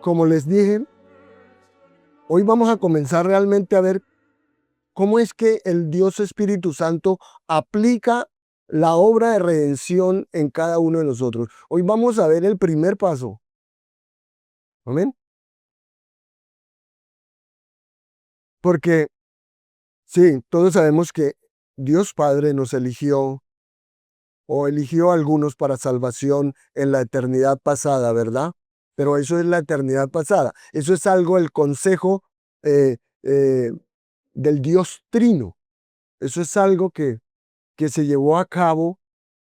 Como les dije, hoy vamos a comenzar realmente a ver cómo es que el Dios Espíritu Santo aplica la obra de redención en cada uno de nosotros. Hoy vamos a ver el primer paso. Amén. Porque sí, todos sabemos que Dios Padre nos eligió o eligió a algunos para salvación en la eternidad pasada, ¿verdad? Pero eso es la eternidad pasada. Eso es algo, el consejo eh, eh, del Dios Trino. Eso es algo que se llevó a cabo,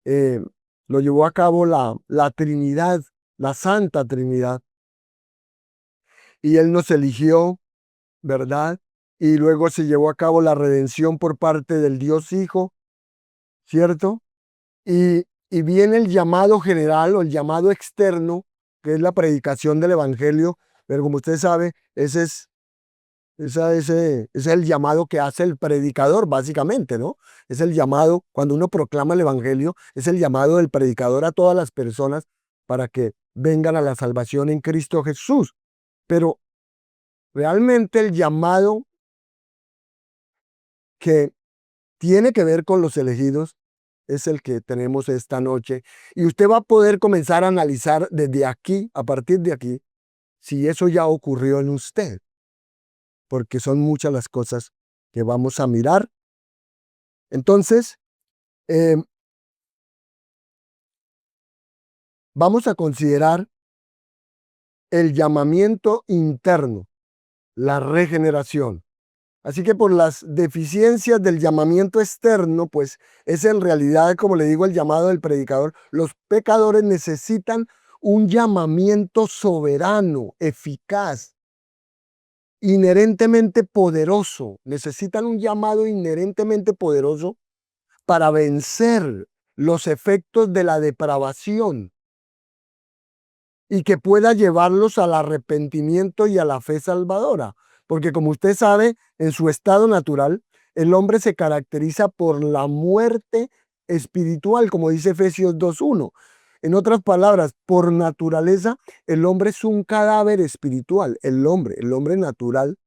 eh, lo llevó a cabo la Trinidad, la Santa Trinidad. Y Él nos eligió, ¿verdad? Y luego se llevó a cabo la redención por parte del Dios Hijo, ¿cierto? Y viene el llamado general o el llamado externo, que es la predicación del Evangelio, pero como usted sabe, ese es el llamado que hace el predicador, básicamente, ¿no? Es el llamado, cuando uno proclama el Evangelio, es el llamado del predicador a todas las personas para que vengan a la salvación en Cristo Jesús. Pero realmente el llamado que tiene que ver con los elegidos es el que tenemos esta noche. Y usted va a poder comenzar a analizar desde aquí, a partir de aquí, si eso ya ocurrió en usted, porque son muchas las cosas que vamos a mirar. Entonces, eh, vamos a considerar el llamamiento interno, la regeneración. Así que por las deficiencias del llamamiento externo, pues es en realidad, como le digo, el llamado del predicador. Los pecadores necesitan un llamamiento soberano, eficaz, inherentemente poderoso. Necesitan un llamado inherentemente poderoso para vencer los efectos de la depravación y que pueda llevarlos al arrepentimiento y a la fe salvadora. Porque como usted sabe, en su estado natural, el hombre se caracteriza por la muerte espiritual, como dice Efesios 2:1. En otras palabras, por naturaleza, el hombre es un cadáver espiritual. El hombre natural,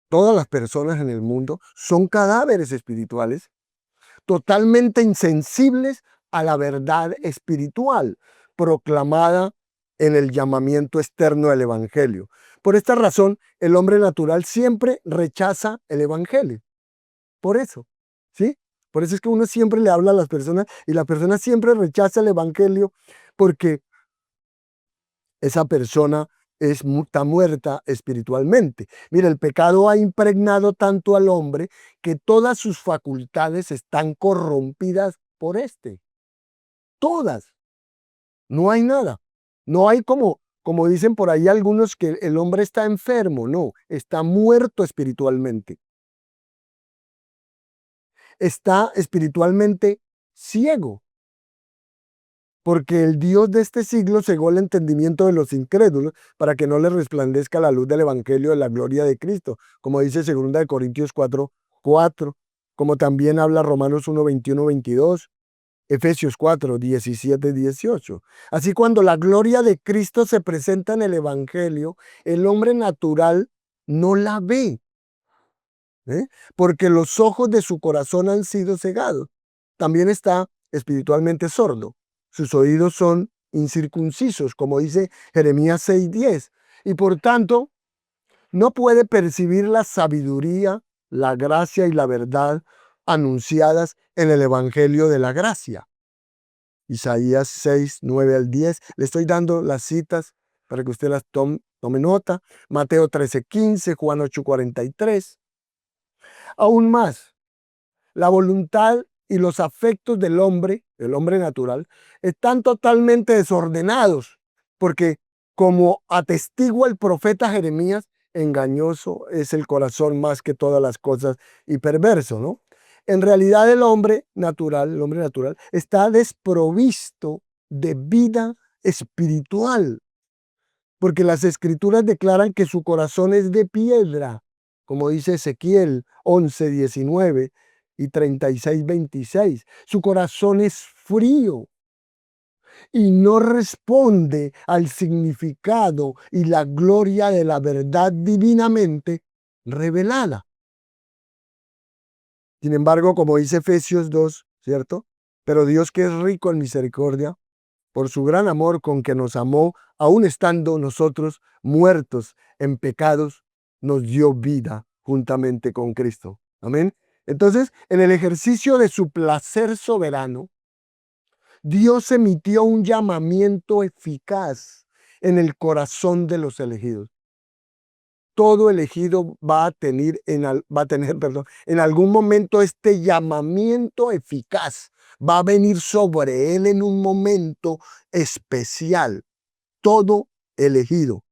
todas las personas en el mundo son cadáveres espirituales totalmente insensibles a la verdad espiritual proclamada en el llamamiento externo del Evangelio. Por esta razón, el hombre natural siempre rechaza el Evangelio. Por eso, ¿sí? Por eso es que uno siempre le habla a las personas y la persona siempre rechaza el Evangelio porque esa persona está muerta espiritualmente. Mira, el pecado ha impregnado tanto al hombre que todas sus facultades están corrompidas por este. Todas. No hay nada. No hay como dicen por ahí algunos que el hombre está enfermo. No, está muerto espiritualmente. Está espiritualmente ciego. Porque el Dios de este siglo cegó el entendimiento de los incrédulos para que no les resplandezca la luz del Evangelio de la gloria de Cristo, como dice 2 Corintios 4:4, como también habla Romanos 1:21-22, Efesios 4:17-18. Así cuando la gloria de Cristo se presenta en el Evangelio, el hombre natural no la ve, ¿eh? Porque los ojos de su corazón han sido cegados. También está espiritualmente sordo. Sus oídos son incircuncisos, como dice Jeremías 6:10. Y por tanto, no puede percibir la sabiduría, la gracia y la verdad anunciadas en el Evangelio de la gracia. Isaías 6:9-10. Le estoy dando las citas para que usted las tome nota. Mateo 13:15, Juan 8:43. Aún más, la voluntad y los afectos del hombre, el hombre natural, están totalmente desordenados, porque como atestigua el profeta Jeremías, engañoso es el corazón más que todas las cosas y perverso, ¿no? En realidad el hombre natural, está desprovisto de vida espiritual, porque las escrituras declaran que su corazón es de piedra, como dice Ezequiel 11:19 y 36:26. Su corazón es frío. y no responde al significado y la gloria de la verdad divinamente revelada. Sin embargo, como dice Efesios 2, ¿cierto? Pero Dios, que es rico en misericordia, por su gran amor con que nos amó, aun estando nosotros muertos en pecados, nos dio vida juntamente con Cristo. Amén. Entonces, en el ejercicio de su placer soberano, Dios emitió un llamamiento eficaz en el corazón de los elegidos. Todo elegido va a tener, perdón, en algún momento este llamamiento eficaz. Va a venir sobre él en un momento especial. Todo elegido.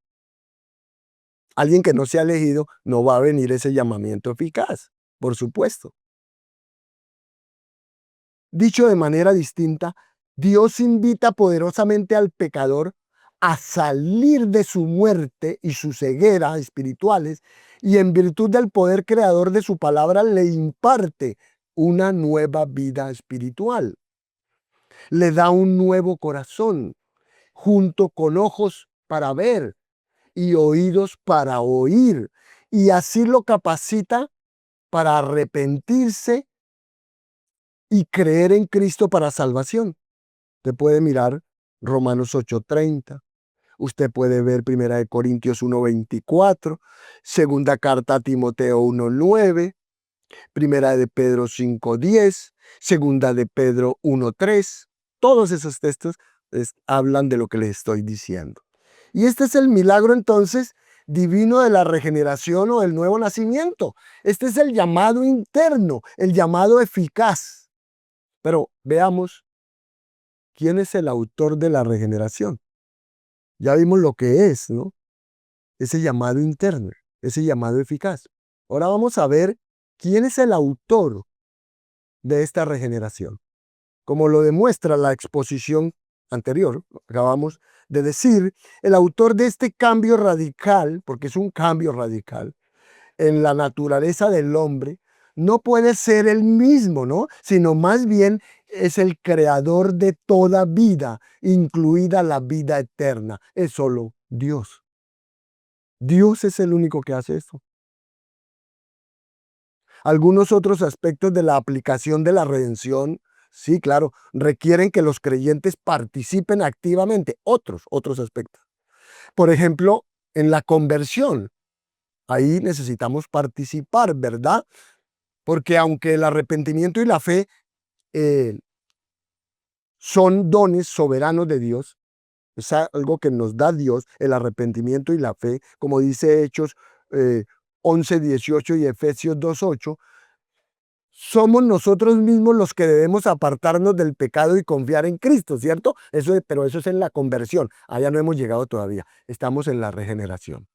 Alguien que no sea elegido, no va a venir ese llamamiento eficaz, por supuesto. Dicho de manera distinta, Dios invita poderosamente al pecador a salir de su muerte y su ceguera espirituales, y en virtud del poder creador de su palabra le imparte una nueva vida espiritual. Le da un nuevo corazón, junto con ojos para ver y oídos para oír, y así lo capacita para arrepentirse y creer en Cristo para salvación. Usted puede mirar Romanos 8:30. Usted puede ver 1 Corintios 1:24, segunda carta a Timoteo 1:9, primera de Pedro 5:10, segunda de Pedro 1:3. Todos esos textos hablan de lo que les estoy diciendo. Y este es el milagro entonces divino de la regeneración o del nuevo nacimiento. Este es el llamado interno, el llamado eficaz. Pero veamos quién es el autor de la regeneración. Ya vimos lo que es, ¿no? Ese llamado interno, ese llamado eficaz. Ahora vamos a ver quién es el autor de esta regeneración. Como lo demuestra la exposición anterior, acabamos de decir, el autor de este cambio radical, porque es un cambio radical, en la naturaleza del hombre, no puede ser el mismo, ¿no? Sino más bien es el creador de toda vida, incluida la vida eterna. Es solo Dios. Dios es el único que hace eso. Algunos otros aspectos de la aplicación de la redención, sí, claro, requieren que los creyentes participen activamente. Otros aspectos. Por ejemplo, en la conversión. Ahí necesitamos participar, ¿verdad? Porque aunque el arrepentimiento y la fe eh, son dones soberanos de Dios, es algo que nos da Dios, el arrepentimiento y la fe, como dice Hechos 11:18 y Efesios 2:8, somos nosotros mismos los que debemos apartarnos del pecado y confiar en Cristo, ¿cierto? Pero eso es en la conversión. Allá no hemos llegado todavía. Estamos en la regeneración.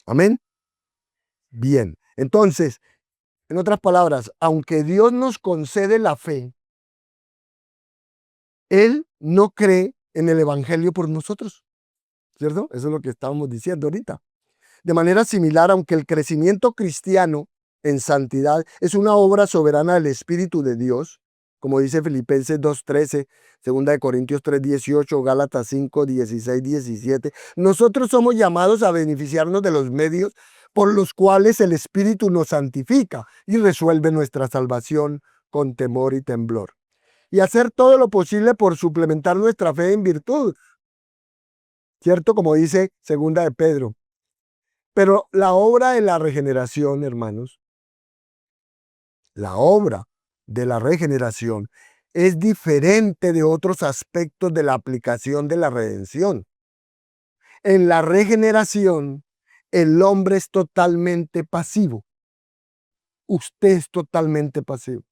Amén. Bien. Entonces, en otras palabras, aunque Dios nos concede la fe, Él no cree en el Evangelio por nosotros, ¿cierto? Eso es lo que estábamos diciendo ahorita. De manera similar, aunque el crecimiento cristiano en santidad es una obra soberana del Espíritu de Dios, como dice Filipenses 2:13, 2 Corintios 3:18, Gálatas 5:16, 17, nosotros somos llamados a beneficiarnos de los medios por los cuales el Espíritu nos santifica y resuelve nuestra salvación con temor y temblor. Y hacer todo lo posible por suplementar nuestra fe en virtud, ¿cierto? Como dice segunda de Pedro. Pero la obra de la regeneración, hermanos, la obra de la regeneración es diferente de otros aspectos de la aplicación de la redención. En la regeneración, el hombre es totalmente pasivo. Usted es totalmente pasivo.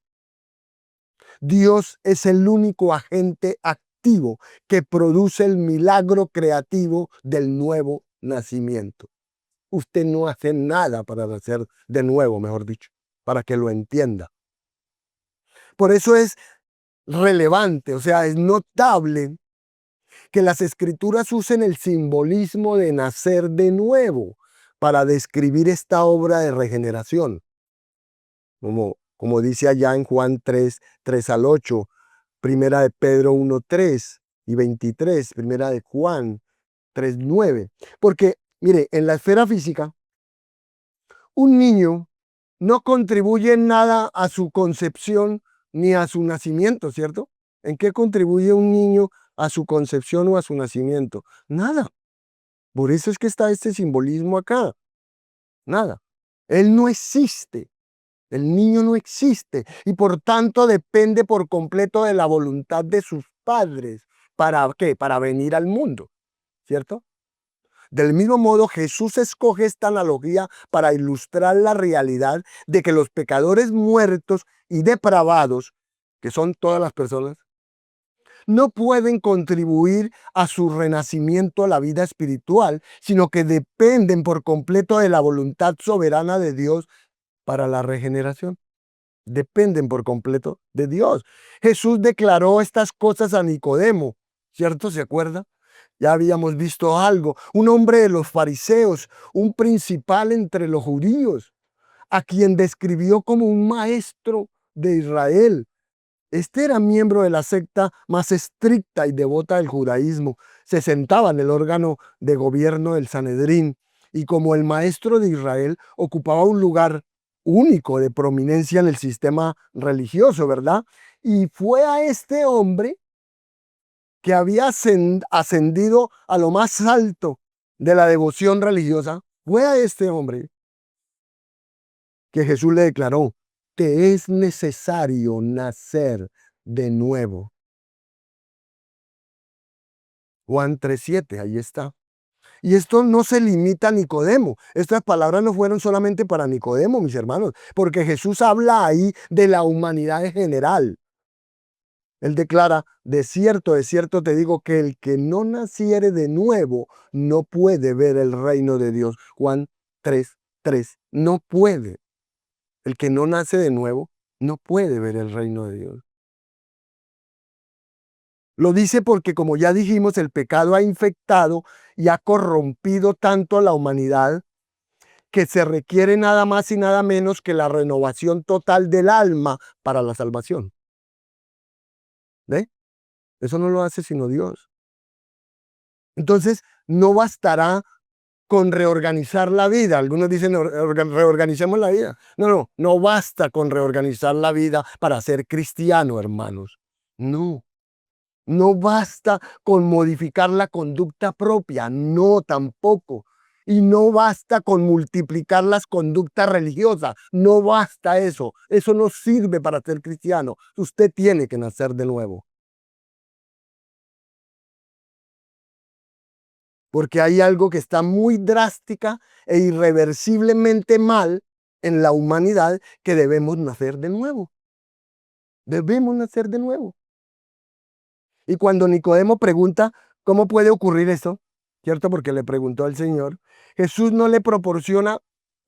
Dios es el único agente activo que produce el milagro creativo del nuevo nacimiento. Usted no hace nada para nacer de nuevo, mejor dicho, para que lo entienda. Por eso es relevante, o sea, es notable que las escrituras usen el simbolismo de nacer de nuevo para describir esta obra de regeneración. Como dice allá en Juan 3:3 al 8, Primera de Pedro 1:3 y 23, Primera de Juan 3:9. Porque, mire, en la esfera física, un niño no contribuye en nada a su concepción ni a su nacimiento, ¿cierto? ¿En qué contribuye un niño a su concepción o a su nacimiento? Nada. Por eso es que está este simbolismo acá. Nada. Él no existe. El niño no existe y por tanto depende por completo de la voluntad de sus padres. ¿Para qué? Para venir al mundo, ¿cierto? Del mismo modo, Jesús escoge esta analogía para ilustrar la realidad de que los pecadores muertos y depravados, que son todas las personas, no pueden contribuir a su renacimiento a la vida espiritual, sino que dependen por completo de la voluntad soberana de Dios para la regeneración. Dependen por completo de Dios. Jesús declaró estas cosas a Nicodemo, ¿cierto? ¿Se acuerda? Ya habíamos visto algo. Un hombre de los fariseos, un principal entre los judíos, a quien describió como un maestro de Israel. Este era miembro de la secta más estricta y devota del judaísmo. Se sentaba en el órgano de gobierno del Sanedrín y como el maestro de Israel ocupaba un lugar único de prominencia en el sistema religioso, ¿verdad? Y fue a este hombre que había ascendido a lo más alto de la devoción religiosa, fue a este hombre que Jesús le declaró, te es necesario nacer de nuevo. Juan 3:7, ahí está. Y esto no se limita a Nicodemo. Estas palabras no fueron solamente para Nicodemo, mis hermanos, porque Jesús habla ahí de la humanidad en general. Él declara, de cierto te digo que el que no naciere de nuevo no puede ver el reino de Dios. Juan 3:3. No puede. El que no nace de nuevo no puede ver el reino de Dios. Lo dice porque, como ya dijimos, el pecado ha infectado y ha corrompido tanto a la humanidad que se requiere nada más y nada menos que la renovación total del alma para la salvación. ¿Ve? Eso no lo hace sino Dios. Entonces, no bastará con reorganizar la vida. Algunos dicen reorganicemos la vida. No basta con reorganizar la vida para ser cristiano, hermanos. No. No basta con modificar la conducta propia, no tampoco. Y no basta con multiplicar las conductas religiosas, no basta eso. Eso no sirve para ser cristiano. Usted tiene que nacer de nuevo. Porque hay algo que está muy drástica e irreversiblemente mal en la humanidad que debemos nacer de nuevo. Debemos nacer de nuevo. Y cuando Nicodemo pregunta, ¿cómo puede ocurrir eso? ¿Cierto? Porque le preguntó al Señor. Jesús no le proporciona,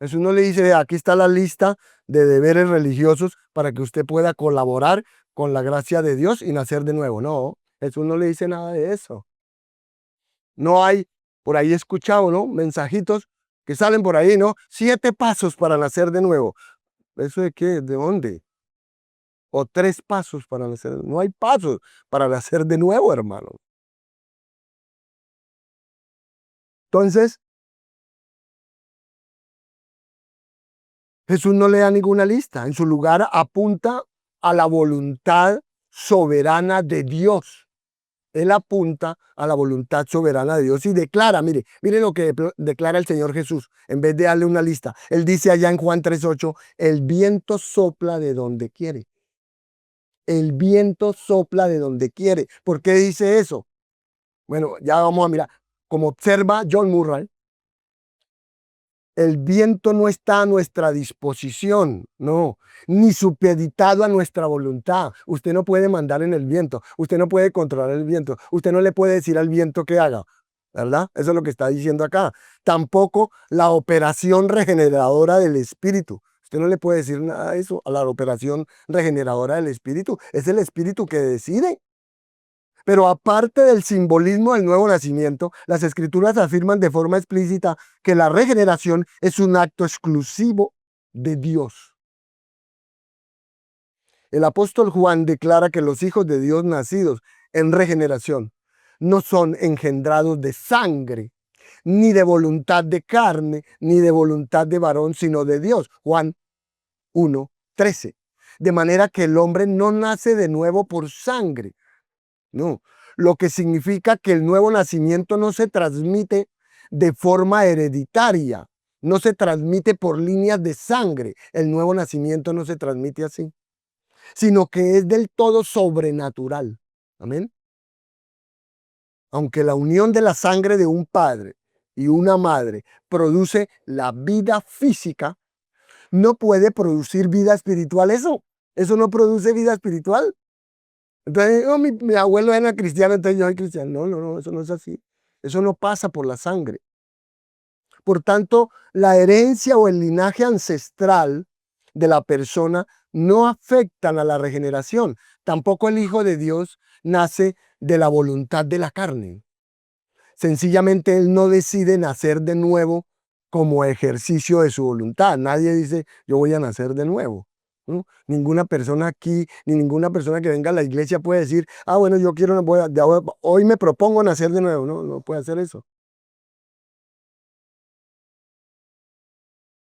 Jesús no le dice, aquí está la lista de deberes religiosos para que usted pueda colaborar con la gracia de Dios y nacer de nuevo. No, Jesús no le dice nada de eso. No hay, por ahí he escuchado, ¿no? Mensajitos que salen por ahí, ¿no? 7 pasos para nacer de nuevo. ¿Eso de qué? ¿De dónde? O 3 pasos para nacer. No hay pasos para nacer de nuevo, hermano. Entonces, Jesús no le da ninguna lista. En su lugar apunta a la voluntad soberana de Dios. Él apunta a la voluntad soberana de Dios y declara, mire lo que declara el Señor Jesús, en vez de darle una lista. Él dice allá en Juan 3:8, el viento sopla de donde quiere. El viento sopla de donde quiere. ¿Por qué dice eso? Bueno, ya vamos a mirar. Como observa John Murray, el viento no está a nuestra disposición, no, ni supeditado a nuestra voluntad. Usted no puede mandar en el viento, usted no puede controlar el viento, usted no le puede decir al viento qué haga, ¿verdad? Eso es lo que está diciendo acá. Tampoco la operación regeneradora del Espíritu. Usted no le puede decir nada de eso a la operación regeneradora del Espíritu. Es el Espíritu que decide. Pero aparte del simbolismo del nuevo nacimiento, las escrituras afirman de forma explícita que la regeneración es un acto exclusivo de Dios. El apóstol Juan declara que los hijos de Dios nacidos en regeneración no son engendrados de sangre, ni de voluntad de carne, ni de voluntad de varón, sino de Dios. Juan 1:13. De manera que el hombre no nace de nuevo por sangre. No, lo que significa que el nuevo nacimiento no se transmite de forma hereditaria, no se transmite por líneas de sangre. El nuevo nacimiento no se transmite así, sino que es del todo sobrenatural. Amén. Aunque la unión de la sangre de un padre y una madre produce la vida física, no puede producir vida espiritual eso no produce vida espiritual. Entonces, oh, mi abuelo era cristiano, entonces yo soy cristiano. No, no, no, eso no es así. Eso no pasa por la sangre. Por tanto, la herencia o el linaje ancestral de la persona no afectan a la regeneración. Tampoco el Hijo de Dios nace de la voluntad de la carne. Sencillamente Él no decide nacer de nuevo como ejercicio de su voluntad. Nadie dice, yo voy a nacer de nuevo. ¿No? Ninguna persona aquí, ni ninguna persona que venga a la iglesia puede decir, bueno, yo quiero, hoy me propongo nacer de nuevo. No, no puede hacer eso.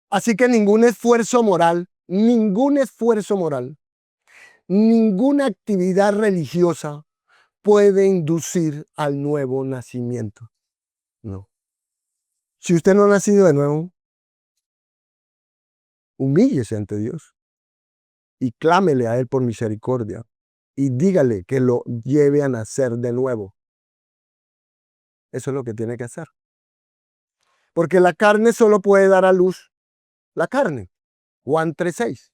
Así que ningún esfuerzo moral, ninguna actividad religiosa puede inducir al nuevo nacimiento. No. Si usted no ha nacido de nuevo, humíllese ante Dios y clámele a Él por misericordia y dígale que lo lleve a nacer de nuevo. Eso es lo que tiene que hacer. Porque la carne solo puede dar a luz la carne. Juan 3:6.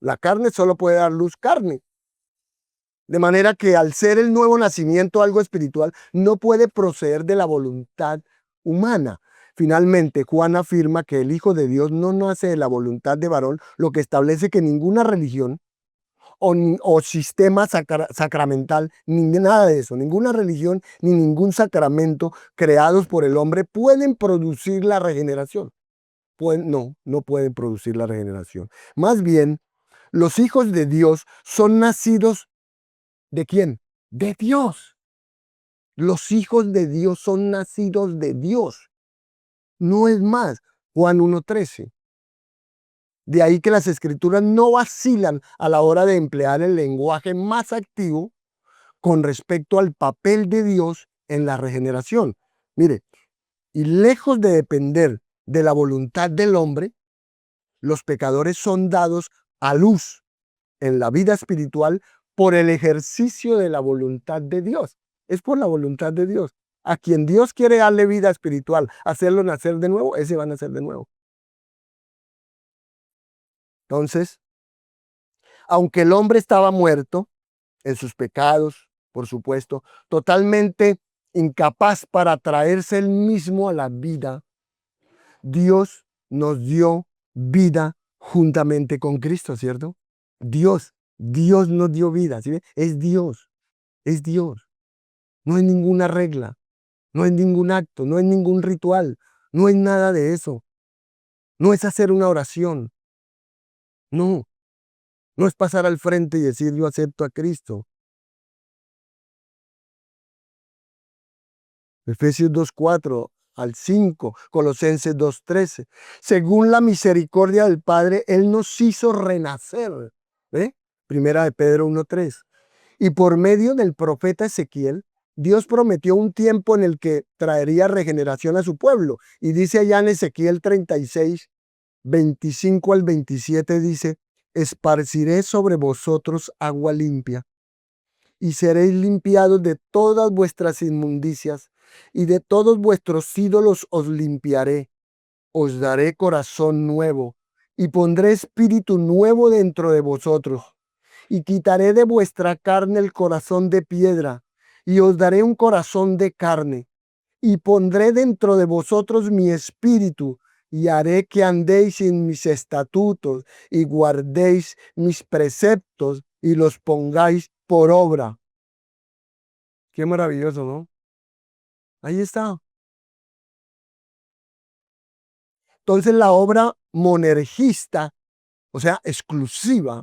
La carne solo puede dar luz carne. De manera que al ser el nuevo nacimiento algo espiritual, no puede proceder de la voluntad humana. Finalmente, Juan afirma que el Hijo de Dios no nace de la voluntad de varón, lo que establece que ninguna religión o sistema sacramental, ni nada de eso, ninguna religión ni ningún sacramento creados por el hombre pueden producir la regeneración. No pueden producir la regeneración. Más bien, los hijos de Dios son nacidos ¿de quién? De Dios. Los hijos de Dios son nacidos de Dios. No es más. Juan 1:13. De ahí que las escrituras no vacilan a la hora de emplear el lenguaje más activo con respecto al papel de Dios en la regeneración. Mire, y lejos de depender de la voluntad del hombre, los pecadores son dados a luz en la vida espiritual por el ejercicio de la voluntad de Dios. Es por la voluntad de Dios. A quien Dios quiere darle vida espiritual, hacerlo nacer de nuevo, ese va a nacer de nuevo. Entonces, aunque el hombre estaba muerto en sus pecados, por supuesto, totalmente incapaz para traerse él mismo a la vida, Dios nos dio vida juntamente con Cristo, ¿cierto? Dios nos dio vida, ¿sí ve? Es Dios. No hay ninguna regla, no hay ningún acto, no hay ningún ritual, no hay nada de eso. No es hacer una oración, no, no es pasar al frente y decir yo acepto a Cristo. Efesios 2:4 al 5, Colosenses 2:13. Según la misericordia del Padre, Él nos hizo renacer. ¿Ve? Primera de Pedro 1:3. Y por medio del profeta Ezequiel, Dios prometió un tiempo en el que traería regeneración a su pueblo. Y dice allá en Ezequiel 36:25 al 27, dice, esparciré sobre vosotros agua limpia, y seréis limpiados de todas vuestras inmundicias, y de todos vuestros ídolos os limpiaré. Os daré corazón nuevo, y pondré espíritu nuevo dentro de vosotros, y quitaré de vuestra carne el corazón de piedra, y os daré un corazón de carne, y pondré dentro de vosotros mi espíritu, y haré que andéis en mis estatutos, y guardéis mis preceptos, y los pongáis por obra. Qué maravilloso, ¿no? Ahí está. Entonces la obra monergista, o sea, exclusiva,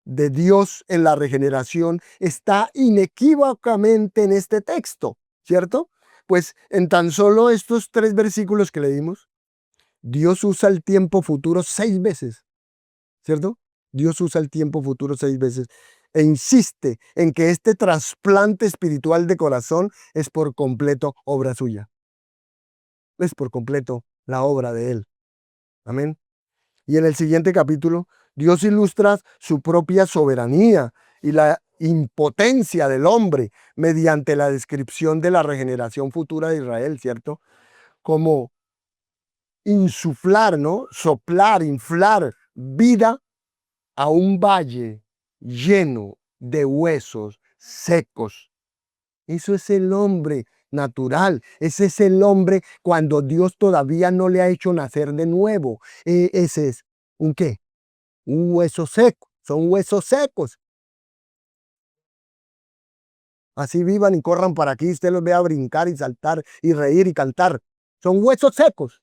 de Dios en la regeneración está inequívocamente en este texto, ¿cierto? Pues en tan solo estos 3 versículos que leímos, Dios usa el tiempo futuro 6 veces, ¿cierto? Dios usa el tiempo futuro 6 veces e insiste en que este trasplante espiritual de corazón es por completo obra suya. Es por completo la obra de Él. Amén. Y en el siguiente capítulo, Dios ilustra su propia soberanía y la impotencia del hombre mediante la descripción de la regeneración futura de Israel, ¿cierto? Como insuflar, ¿no? Soplar, inflar vida a un valle lleno de huesos secos. Eso es el hombre natural. Ese es el hombre cuando Dios todavía no le ha hecho nacer de nuevo. Ese es un qué? Un hueso seco. Son huesos secos. Así vivan y corran para aquí. Usted los vea brincar y saltar y reír y cantar. Son huesos secos.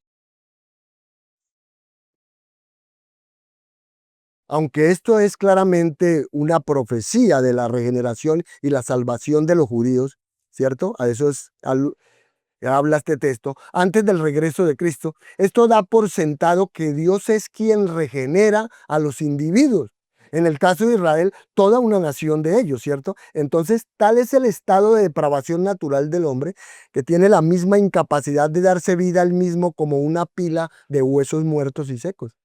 Aunque esto es claramente una profecía de la regeneración y la salvación de los judíos, ¿cierto? A eso es, habla este texto, antes del regreso de Cristo. Esto da por sentado que Dios es quien regenera a los individuos. En el caso de Israel, toda una nación de ellos, ¿cierto? Entonces, tal es el estado de depravación natural del hombre, que tiene la misma incapacidad de darse vida al mismo como una pila de huesos muertos y secos.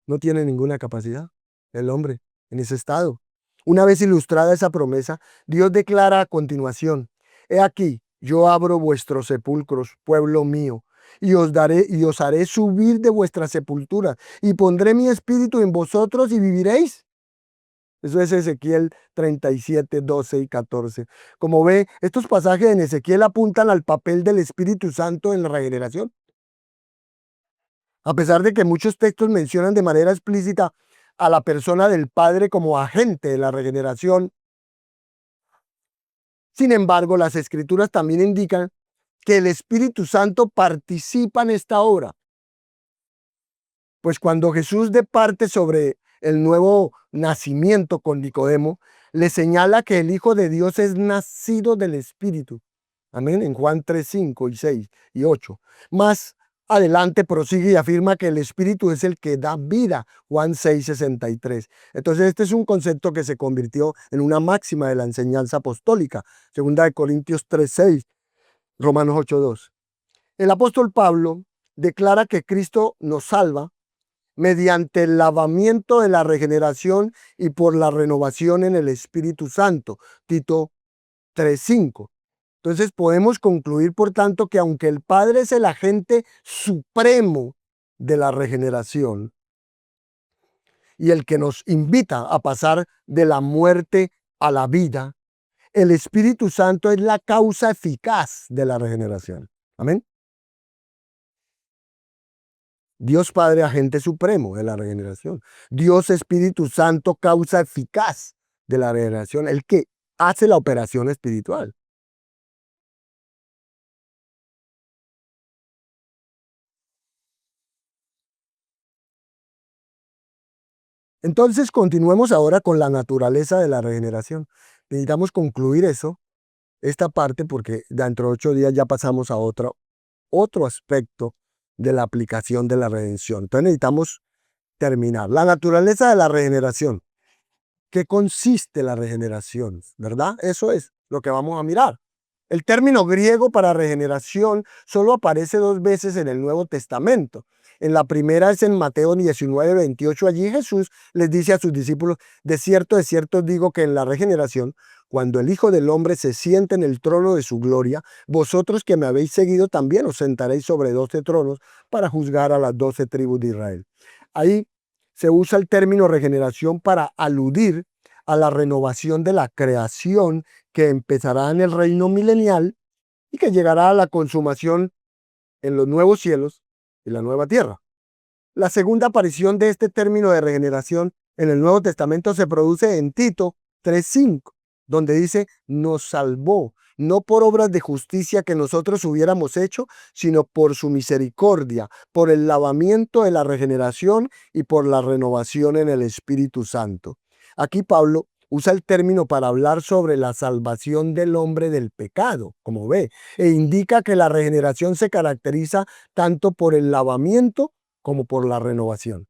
No tiene ninguna capacidad el hombre en ese estado. Una vez ilustrada esa promesa, Dios declara a continuación: He aquí, yo abro vuestros sepulcros, pueblo mío, y os haré subir de vuestras sepulturas, y pondré mi espíritu en vosotros y viviréis. Eso es Ezequiel 37, 12 y 14. Como ve, estos pasajes en Ezequiel apuntan al papel del Espíritu Santo en la regeneración. A pesar de que muchos textos mencionan de manera explícita a la persona del Padre como agente de la regeneración, sin embargo, las Escrituras también indican que el Espíritu Santo participa en esta obra. Pues cuando Jesús departe sobre el nuevo nacimiento con Nicodemo, le señala que el Hijo de Dios es nacido del Espíritu. Amén. En Juan 3, 5 y 6 y 8. Más adelante prosigue y afirma que el Espíritu es el que da vida. Juan 6, 63. Entonces este es un concepto que se convirtió en una máxima de la enseñanza apostólica. Segunda de Corintios 3, 6, Romanos 8, 2. El apóstol Pablo declara que Cristo nos salva mediante el lavamiento de la regeneración y por la renovación en el Espíritu Santo. Tito 3:5. Entonces podemos concluir, por tanto, que aunque el Padre es el agente supremo de la regeneración y el que nos invita a pasar de la muerte a la vida, el Espíritu Santo es la causa eficaz de la regeneración. Amén. Dios Padre, agente supremo de la regeneración. Dios Espíritu Santo, causa eficaz de la regeneración, el que hace la operación espiritual. Entonces, continuemos ahora con la naturaleza de la regeneración. Necesitamos concluir esta parte, porque dentro de 8 días ya pasamos a otro aspecto de la aplicación de la redención. Entonces necesitamos terminar. La naturaleza de la regeneración. ¿Qué consiste la regeneración? ¿Verdad? Eso es lo que vamos a mirar. El término griego para regeneración solo aparece 2 veces en el Nuevo Testamento. En la primera es en Mateo 19, 28. Allí Jesús les dice a sus discípulos: de cierto os digo que en la regeneración, cuando el Hijo del Hombre se siente en el trono de su gloria, vosotros que me habéis seguido también os sentaréis sobre 12 tronos para juzgar a las 12 tribus de Israel. Ahí se usa el término regeneración para aludir a la renovación de la creación que empezará en el reino milenial y que llegará a la consumación en los nuevos cielos y la nueva tierra. La segunda aparición de este término de regeneración en el Nuevo Testamento se produce en Tito 3:5, donde dice: nos salvó no por obras de justicia que nosotros hubiéramos hecho, sino por su misericordia, por el lavamiento de la regeneración y por la renovación en el Espíritu Santo. Aquí Pablo usa el término para hablar sobre la salvación del hombre del pecado, como ve, e indica que la regeneración se caracteriza tanto por el lavamiento como por la renovación.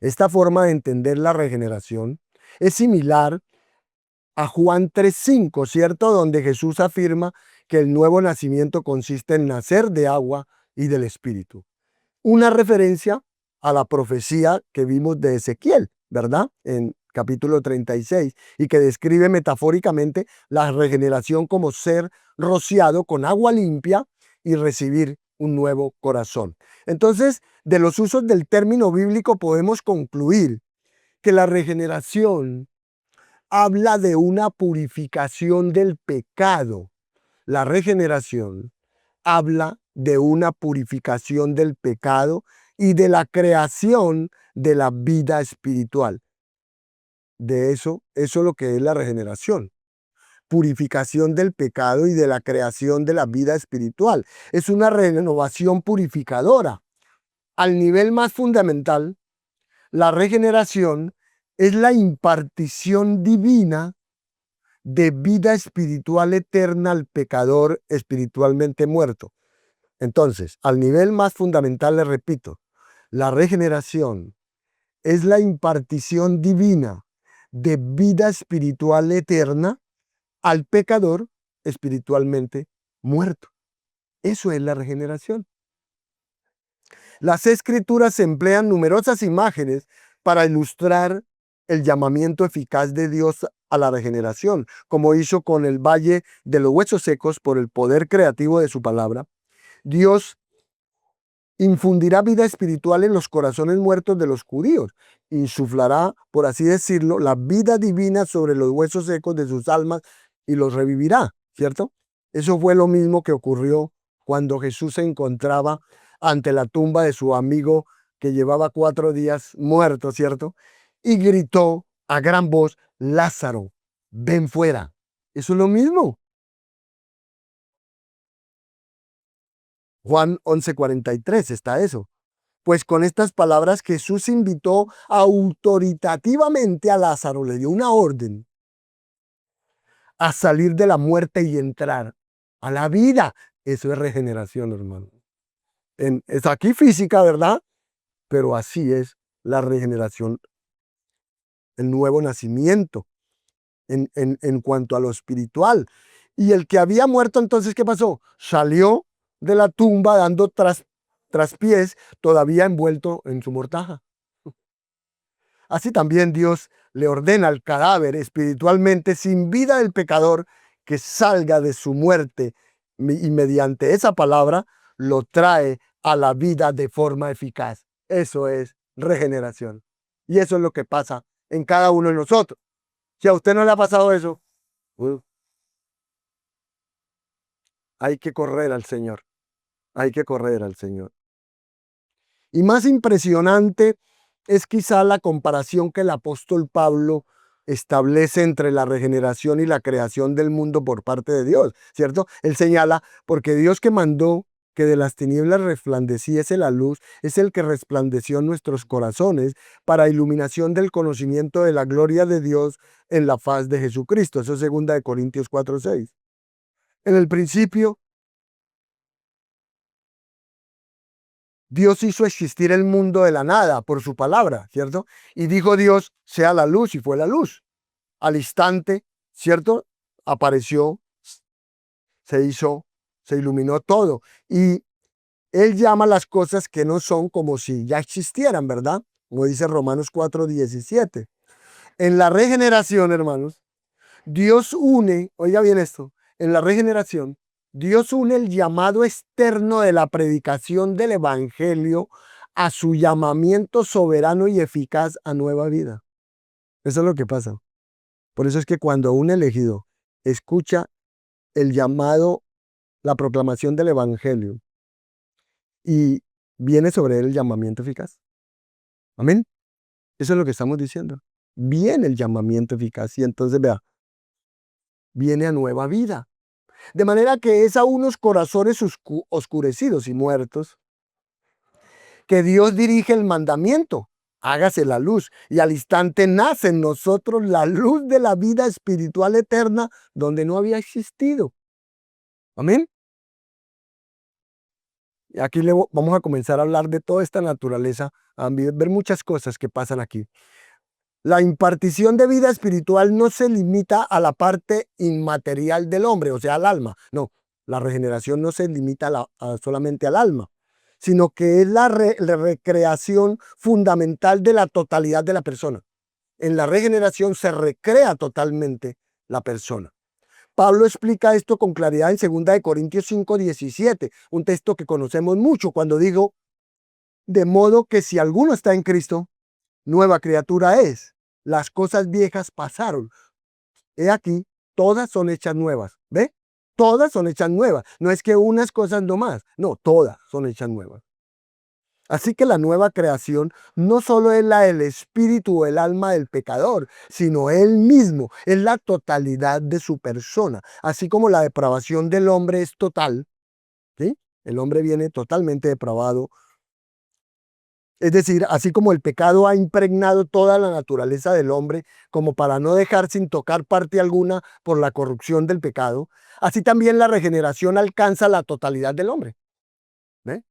Esta forma de entender la regeneración es similar a Juan 3:5, ¿cierto? Donde Jesús afirma que el nuevo nacimiento consiste en nacer de agua y del Espíritu. Una referencia a la profecía que vimos de Ezequiel, ¿verdad? En capítulo 36, y que describe metafóricamente la regeneración como ser rociado con agua limpia y recibir un nuevo corazón. Entonces, de los usos del término bíblico podemos concluir que la regeneración habla de una purificación del pecado. La regeneración habla de una purificación del pecado y de la creación de la vida espiritual. De eso es lo que es la regeneración. Purificación del pecado y de la creación de la vida espiritual. Es una renovación purificadora. Al nivel más fundamental, la regeneración es la impartición divina de vida espiritual eterna al pecador espiritualmente muerto. Entonces, al nivel más fundamental, le repito, la regeneración es la impartición divina de vida espiritual eterna al pecador espiritualmente muerto. Eso es la regeneración. Las escrituras emplean numerosas imágenes para ilustrar el llamamiento eficaz de Dios a la regeneración, como hizo con el valle de los huesos secos por el poder creativo de su palabra. Dios infundirá vida espiritual en los corazones muertos de los judíos, insuflará, por así decirlo, la vida divina sobre los huesos secos de sus almas y los revivirá, ¿cierto? Eso fue lo mismo que ocurrió cuando Jesús se encontraba ante la tumba de su amigo que llevaba 4 días muerto, ¿cierto? Y gritó a gran voz: Lázaro, ven fuera. Eso es lo mismo. Juan 11:43 está eso. Pues con estas palabras Jesús invitó autoritativamente a Lázaro, le dio una orden a salir de la muerte y entrar a la vida. Eso es regeneración, hermano. Es aquí física, ¿verdad? Pero así es la regeneración, el nuevo nacimiento en cuanto a lo espiritual. Y el que había muerto, entonces, ¿qué pasó? Salió de la tumba dando traspiés, todavía envuelto en su mortaja. Así también Dios le ordena al cadáver espiritualmente sin vida del pecador que salga de su muerte y mediante esa palabra lo trae a la vida de forma eficaz. Eso es regeneración. Y eso es lo que pasa en cada uno de nosotros. Si a usted no le ha pasado eso, hay que correr al Señor. Hay que correr al Señor. Y más impresionante es quizá la comparación que el apóstol Pablo establece entre la regeneración y la creación del mundo por parte de Dios, ¿cierto? Él señala, porque Dios que mandó que de las tinieblas resplandeciese la luz, es el que resplandeció en nuestros corazones para iluminación del conocimiento de la gloria de Dios en la faz de Jesucristo. Eso es 2 Corintios 4:6. En el principio, Dios hizo existir el mundo de la nada por su palabra, ¿cierto? Y dijo Dios, sea la luz, y fue la luz. Al instante, ¿cierto? Apareció, se hizo, se iluminó todo. Y Él llama las cosas que no son como si ya existieran, ¿verdad? Como dice Romanos 4:17. En la regeneración, hermanos, Dios une, oiga bien esto, en la regeneración, Dios une el llamado externo de la predicación del evangelio a su llamamiento soberano y eficaz a nueva vida. Eso es lo que pasa. Por eso es que cuando un elegido escucha el llamado, la proclamación del evangelio y viene sobre él el llamamiento eficaz. Amén. Eso es lo que estamos diciendo. Viene el llamamiento eficaz. Y entonces vea, viene a nueva vida. De manera que es a unos corazones oscurecidos y muertos que Dios dirige el mandamiento. Hágase la luz. Y al instante nace en nosotros la luz de la vida espiritual eterna donde no había existido. Amén. Y aquí vamos a comenzar a hablar de toda esta naturaleza, a ver muchas cosas que pasan aquí. La impartición de vida espiritual no se limita a la parte inmaterial del hombre, o sea, al alma. No, la regeneración no se limita solamente al alma, sino que es la recreación fundamental de la totalidad de la persona. En la regeneración se recrea totalmente la persona. Pablo explica esto con claridad en 2 Corintios 5:17, un texto que conocemos mucho cuando digo, de modo que si alguno está en Cristo, nueva criatura es. Las cosas viejas pasaron. He aquí, todas son hechas nuevas. ¿Ve? Todas son hechas nuevas. No es que unas cosas no más. No, todas son hechas nuevas. Así que la nueva creación no solo es la del espíritu o el alma del pecador, sino él mismo, es la totalidad de su persona. Así como la depravación del hombre es total, ¿sí? El hombre viene totalmente depravado. Es decir, así como el pecado ha impregnado toda la naturaleza del hombre, como para no dejar sin tocar parte alguna por la corrupción del pecado, así también la regeneración alcanza la totalidad del hombre. ¿Ve?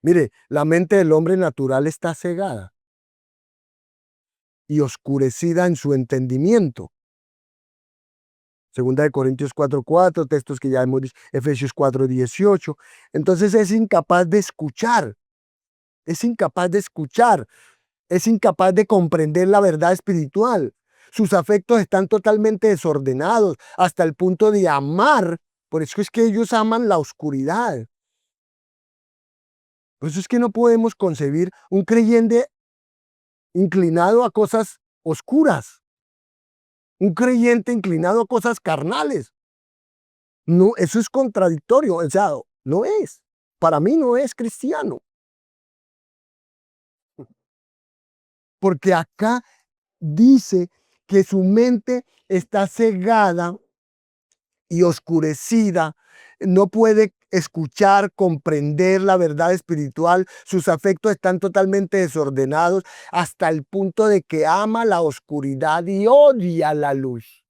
Mire, la mente del hombre natural está cegada y oscurecida en su entendimiento. Segunda de Corintios 4:4, textos que ya hemos dicho, Efesios 4:18. Entonces es incapaz de escuchar, es incapaz de escuchar, es incapaz de comprender la verdad espiritual. Sus afectos están totalmente desordenados hasta el punto de amar. Por eso es que ellos aman la oscuridad. Por eso es que no podemos concebir un creyente inclinado a cosas oscuras, un creyente inclinado a cosas carnales. No, eso es contradictorio, o sea, no es. Para mí no es cristiano. Porque acá dice que su mente está cegada y oscurecida, no puede escuchar, comprender la verdad espiritual, sus afectos están totalmente desordenados hasta el punto de que ama la oscuridad y odia la luz.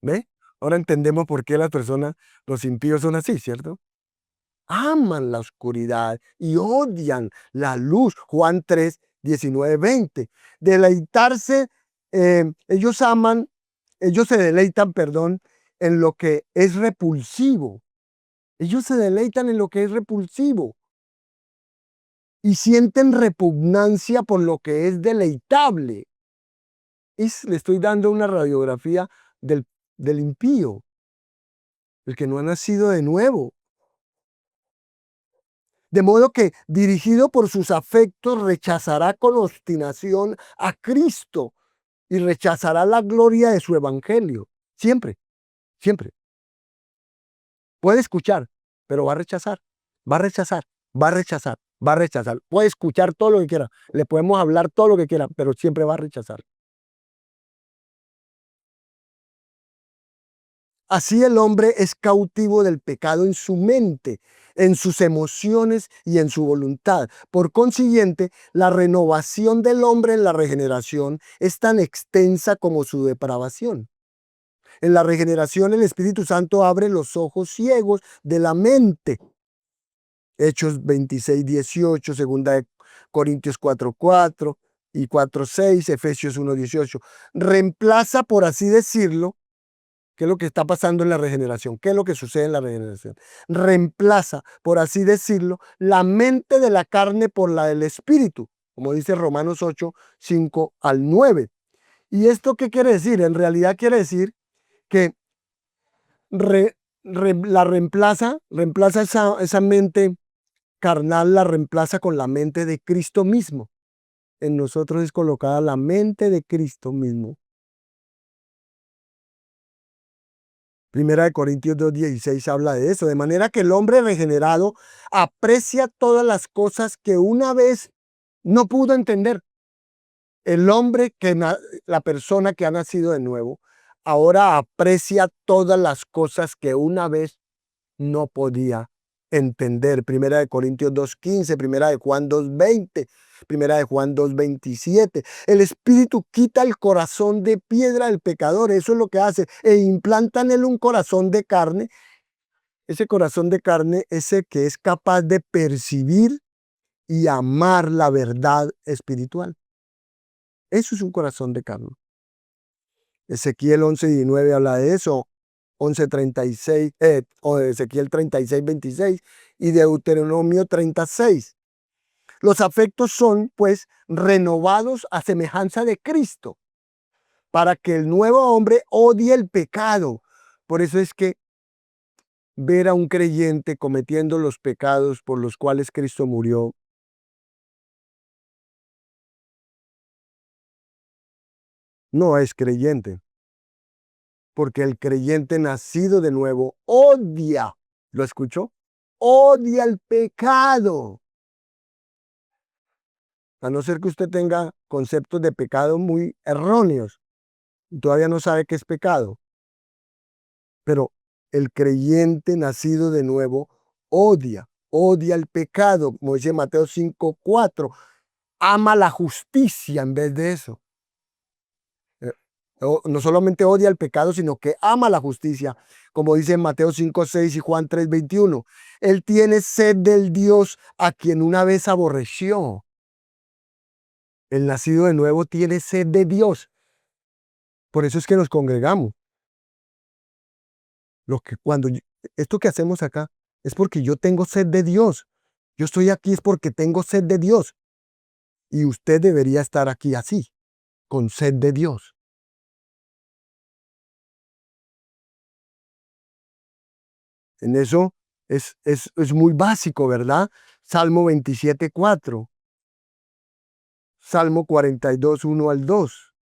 ¿Ve? Ahora entendemos por qué las personas, los impíos son así, ¿cierto? Aman la oscuridad y odian la luz. Juan 3:19-20. Deleitarse, ellos se deleitan, perdón, en lo que es repulsivo. Ellos se deleitan en lo que es repulsivo y sienten repugnancia por lo que es deleitable. Le estoy dando una radiografía del impío, el que no ha nacido de nuevo. De modo que, dirigido por sus afectos, rechazará con obstinación a Cristo y rechazará la gloria de su evangelio. Siempre, siempre. Puede escuchar, pero va a rechazar, va a rechazar, va a rechazar, va a rechazar. Puede escuchar todo lo que quiera, le podemos hablar todo lo que quiera, pero siempre va a rechazar. Así el hombre es cautivo del pecado en su mente, en sus emociones y en su voluntad. Por consiguiente, la renovación del hombre en la regeneración es tan extensa como su depravación. En la regeneración el Espíritu Santo abre los ojos ciegos de la mente. Hechos 26:18, 2 Corintios 4:4 y 4:6, Efesios 1:18. Reemplaza, por así decirlo, ¿qué es lo que está pasando en la regeneración? ¿Qué es lo que sucede en la regeneración? Reemplaza, por así decirlo, la mente de la carne por la del espíritu, como dice Romanos 8:5-9. ¿Y esto qué quiere decir? En realidad quiere decir que la reemplaza esa mente carnal, la reemplaza con la mente de Cristo mismo. En nosotros es colocada la mente de Cristo mismo. Primera de Corintios 2:16 habla de eso, de manera que el hombre regenerado aprecia todas las cosas que una vez no pudo entender. El hombre la persona que ha nacido de nuevo, ahora aprecia todas las cosas que una vez no podía entender. Primera de Corintios 2:15, Primera de Juan 2:20, Primera de Juan 2:27. El Espíritu quita el corazón de piedra del pecador, eso es lo que hace, e implanta en él un corazón de carne. Ese corazón de carne, ese que es capaz de percibir y amar la verdad espiritual. Eso es un corazón de carne. Ezequiel 11:19 habla de eso, 11:36, o de Ezequiel 36:26 y Deuteronomio 36. Los afectos son, pues, renovados a semejanza de Cristo, para que el nuevo hombre odie el pecado. Por eso es que ver a un creyente cometiendo los pecados por los cuales Cristo murió, no es creyente, porque el creyente nacido de nuevo odia, ¿lo escuchó? Odia el pecado. A no ser que usted tenga conceptos de pecado muy erróneos, todavía no sabe qué es pecado. Pero el creyente nacido de nuevo odia el pecado, como dice Mateo 5:4, ama la justicia en vez de eso. No solamente odia el pecado, sino que ama la justicia, como dice Mateo 5:6 y Juan 3:21. Él tiene sed del Dios a quien una vez aborreció. El nacido de nuevo tiene sed de Dios. Por eso es que nos congregamos. Esto que hacemos acá es porque yo tengo sed de Dios. Yo estoy aquí es porque tengo sed de Dios. Y usted debería estar aquí así, con sed de Dios. En eso es muy básico, ¿verdad? Salmo 27:4. Salmo 42:1 al 2.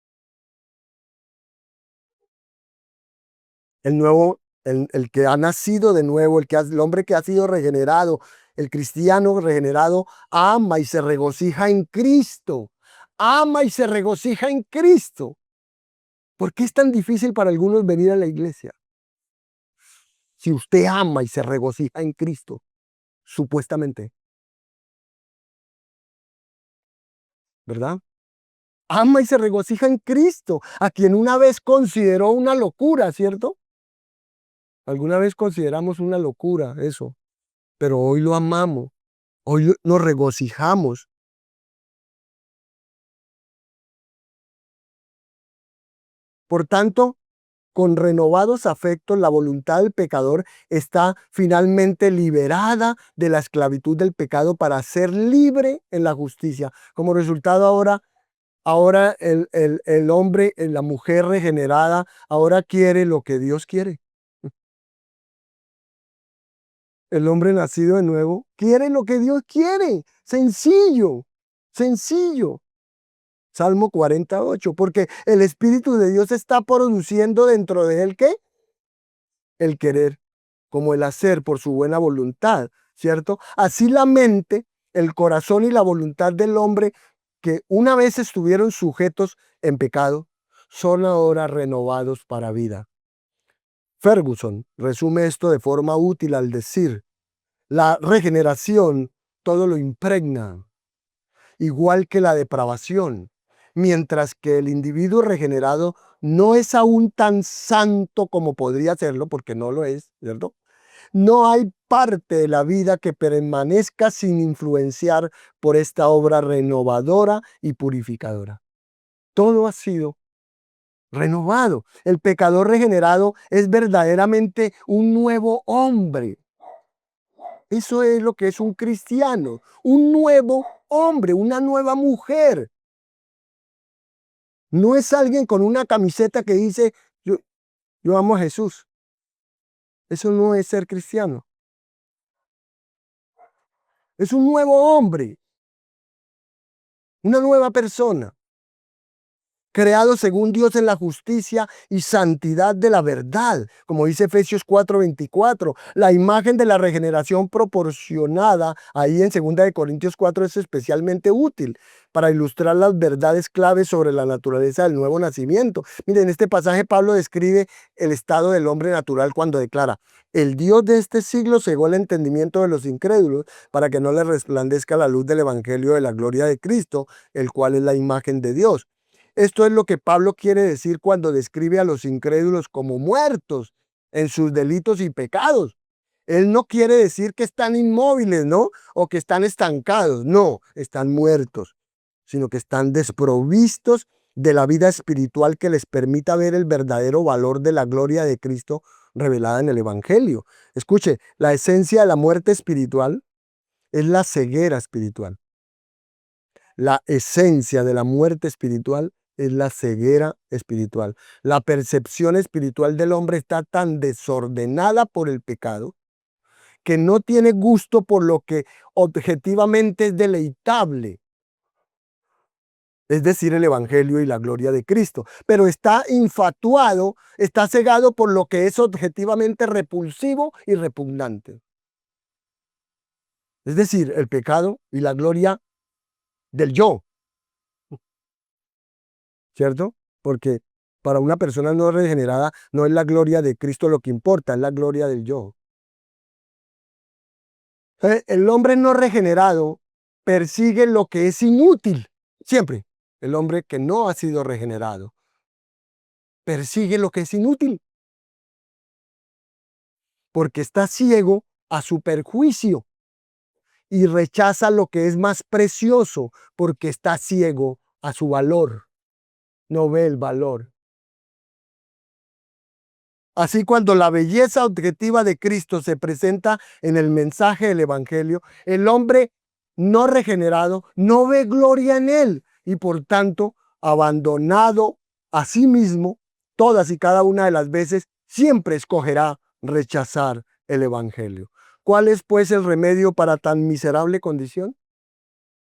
El que ha nacido de nuevo, el hombre que ha sido regenerado, el cristiano regenerado, ama y se regocija en Cristo. Ama y se regocija en Cristo. ¿Por qué es tan difícil para algunos venir a la iglesia? Si usted ama y se regocija en Cristo, supuestamente, ¿verdad? Ama y se regocija en Cristo, a quien una vez consideró una locura, ¿cierto? Alguna vez consideramos una locura eso, pero hoy lo amamos, hoy nos regocijamos. Por tanto, con renovados afectos, la voluntad del pecador está finalmente liberada de la esclavitud del pecado para ser libre en la justicia. Como resultado ahora el hombre, la mujer regenerada, ahora quiere lo que Dios quiere. El hombre nacido de nuevo quiere lo que Dios quiere. Sencillo, sencillo. Salmo 48, porque el Espíritu de Dios está produciendo dentro de él, ¿qué? El querer, como el hacer por su buena voluntad, ¿cierto? Así la mente, el corazón y la voluntad del hombre que una vez estuvieron sujetos en pecado, son ahora renovados para vida. Ferguson resume esto de forma útil al decir, la regeneración todo lo impregna, igual que la depravación, mientras que el individuo regenerado no es aún tan santo como podría serlo, porque no lo es, ¿cierto? No hay parte de la vida que permanezca sin influenciar por esta obra renovadora y purificadora. Todo ha sido renovado. El pecador regenerado es verdaderamente un nuevo hombre. Eso es lo que es un cristiano, un nuevo hombre, una nueva mujer. No es alguien con una camiseta que dice, yo amo a Jesús. Eso no es ser cristiano. Es un nuevo hombre, una nueva persona. creado según Dios en la justicia y santidad de la verdad, como dice Efesios 4:24. La imagen de la regeneración proporcionada ahí en 2 Corintios 4 es especialmente útil para ilustrar las verdades claves sobre la naturaleza del nuevo nacimiento. Miren, en este pasaje Pablo describe el estado del hombre natural cuando declara: el Dios de este siglo cegó el entendimiento de los incrédulos para que no les resplandezca la luz del evangelio de la gloria de Cristo, el cual es la imagen de Dios. Esto es lo que Pablo quiere decir cuando describe a los incrédulos como muertos en sus delitos y pecados. Él no quiere decir que están inmóviles, ¿no? O que están estancados. No, están muertos, sino que están desprovistos de la vida espiritual que les permita ver el verdadero valor de la gloria de Cristo revelada en el Evangelio. Escuche, la esencia de la muerte espiritual es la ceguera espiritual. La esencia de la muerte espiritual es la ceguera espiritual. La percepción espiritual del hombre está tan desordenada por el pecado que no tiene gusto por lo que objetivamente es deleitable, es decir, el Evangelio y la gloria de Cristo, pero está infatuado, está cegado por lo que es objetivamente repulsivo y repugnante, es decir, el pecado y la gloria del yo, ¿cierto? Porque para una persona no regenerada no es la gloria de Cristo lo que importa, es la gloria del yo. El hombre no regenerado persigue lo que es inútil, siempre. El hombre que no ha sido regenerado persigue lo que es inútil, porque está ciego a su perjuicio y rechaza lo que es más precioso, porque está ciego a su valor, no ve el valor. Así, cuando la belleza objetiva de Cristo se presenta en el mensaje del Evangelio, el hombre no regenerado no ve gloria en él y por tanto, abandonado a sí mismo, todas y cada una de las veces, siempre escogerá rechazar el Evangelio. ¿Cuál es pues el remedio para tan miserable condición?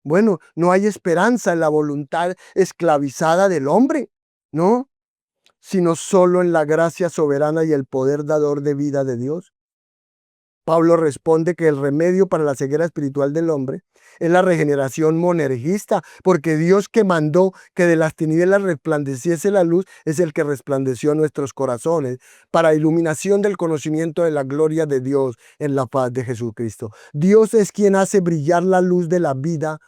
Bueno, no hay esperanza en la voluntad esclavizada del hombre, ¿no? Sino solo en la gracia soberana y el poder dador de vida de Dios. Pablo responde que el remedio para la ceguera espiritual del hombre es la regeneración monergista, porque Dios, que mandó que de las tinieblas resplandeciese la luz, es el que resplandeció nuestros corazones para iluminación del conocimiento de la gloria de Dios en la paz de Jesucristo. Dios es quien hace brillar la luz de la vida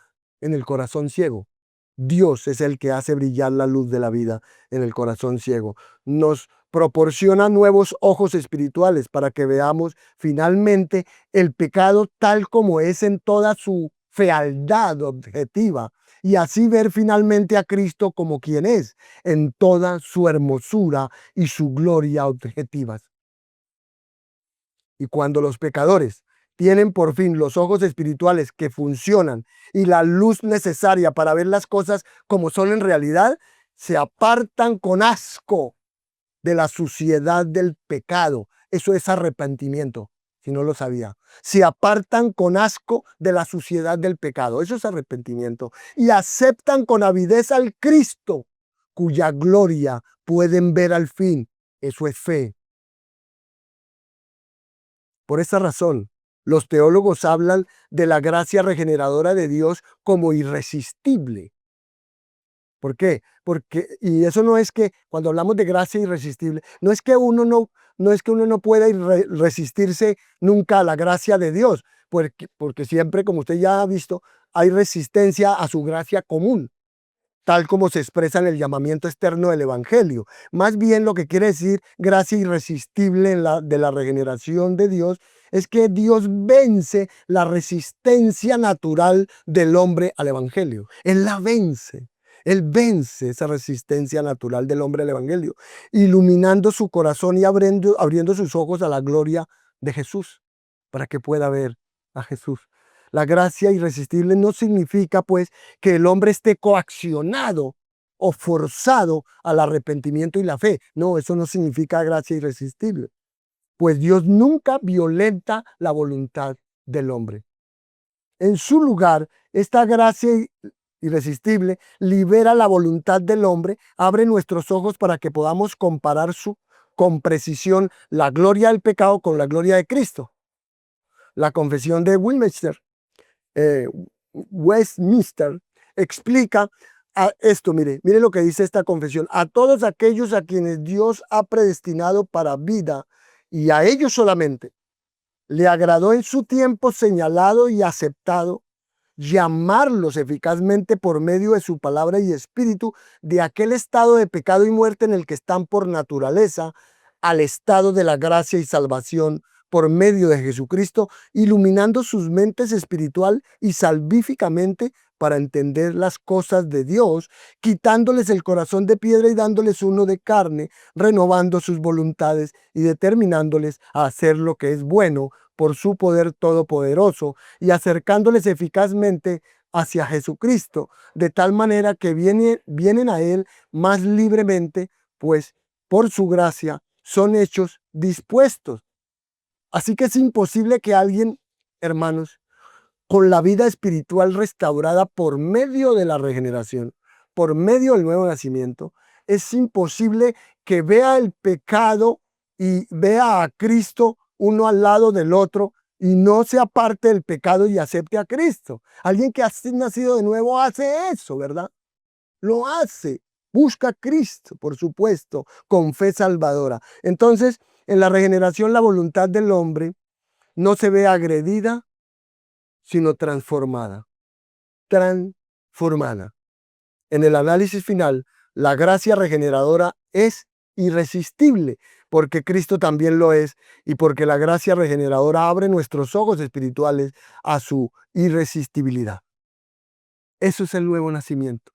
en el corazón ciego. Dios es el que hace brillar la luz de la vida en el corazón ciego. Nos proporciona nuevos ojos espirituales para que veamos finalmente el pecado tal como es en toda su fealdad objetiva y así ver finalmente a Cristo como quien es en toda su hermosura y su gloria objetivas. Y cuando los pecadores tienen por fin los ojos espirituales que funcionan y la luz necesaria para ver las cosas como son en realidad, se apartan con asco de la suciedad del pecado. Eso es arrepentimiento, si no lo sabía. Se apartan con asco de la suciedad del pecado. Eso es arrepentimiento. Y aceptan con avidez al Cristo, cuya gloria pueden ver al fin. Eso es fe. Por esta razón, los teólogos hablan de la gracia regeneradora de Dios como irresistible. ¿Por qué? Porque, y eso no es que, cuando hablamos de gracia irresistible, no es que uno no pueda resistirse nunca a la gracia de Dios, porque siempre, como usted ya ha visto, hay resistencia a su gracia común, tal como se expresa en el llamamiento externo del Evangelio. Más bien, lo que quiere decir gracia irresistible de la regeneración de Dios es que Dios vence la resistencia natural del hombre al Evangelio. Él la vence. Él vence esa resistencia natural del hombre al Evangelio, iluminando su corazón y abriendo sus ojos a la gloria de Jesús, para que pueda ver a Jesús. La gracia irresistible no significa, pues, que el hombre esté coaccionado o forzado al arrepentimiento y la fe. No, eso no significa gracia irresistible, pues Dios nunca violenta la voluntad del hombre. En su lugar, esta gracia irresistible, libera la voluntad del hombre, abre nuestros ojos para que podamos comparar con precisión la gloria del pecado con la gloria de Cristo. La confesión de eh, Westminster explica esto, mire lo que dice esta confesión. A todos aquellos a quienes Dios ha predestinado para vida y a ellos solamente, le agradó en su tiempo señalado y aceptado llamarlos eficazmente por medio de su palabra y espíritu de aquel estado de pecado y muerte en el que están por naturaleza al estado de la gracia y salvación por medio de Jesucristo, iluminando sus mentes espiritual y salvíficamente para entender las cosas de Dios, quitándoles el corazón de piedra y dándoles uno de carne, renovando sus voluntades y determinándoles a hacer lo que es bueno por su poder todopoderoso y acercándoles eficazmente hacia Jesucristo, de tal manera que vienen a Él más libremente, pues por su gracia son hechos dispuestos. Así que es imposible que alguien, hermanos, con la vida espiritual restaurada por medio de la regeneración, por medio del nuevo nacimiento, es imposible que vea el pecado y vea a Cristo uno al lado del otro y no se aparte del pecado y acepte a Cristo. Alguien que ha nacido de nuevo hace eso, ¿verdad? Lo hace. Busca a Cristo, por supuesto, con fe salvadora. Entonces, en la regeneración, la voluntad del hombre no se ve agredida, sino transformada. Transformada. En el análisis final, la gracia regeneradora es irresistible, porque Cristo también lo es, y porque la gracia regeneradora abre nuestros ojos espirituales a su irresistibilidad. Eso es el nuevo nacimiento.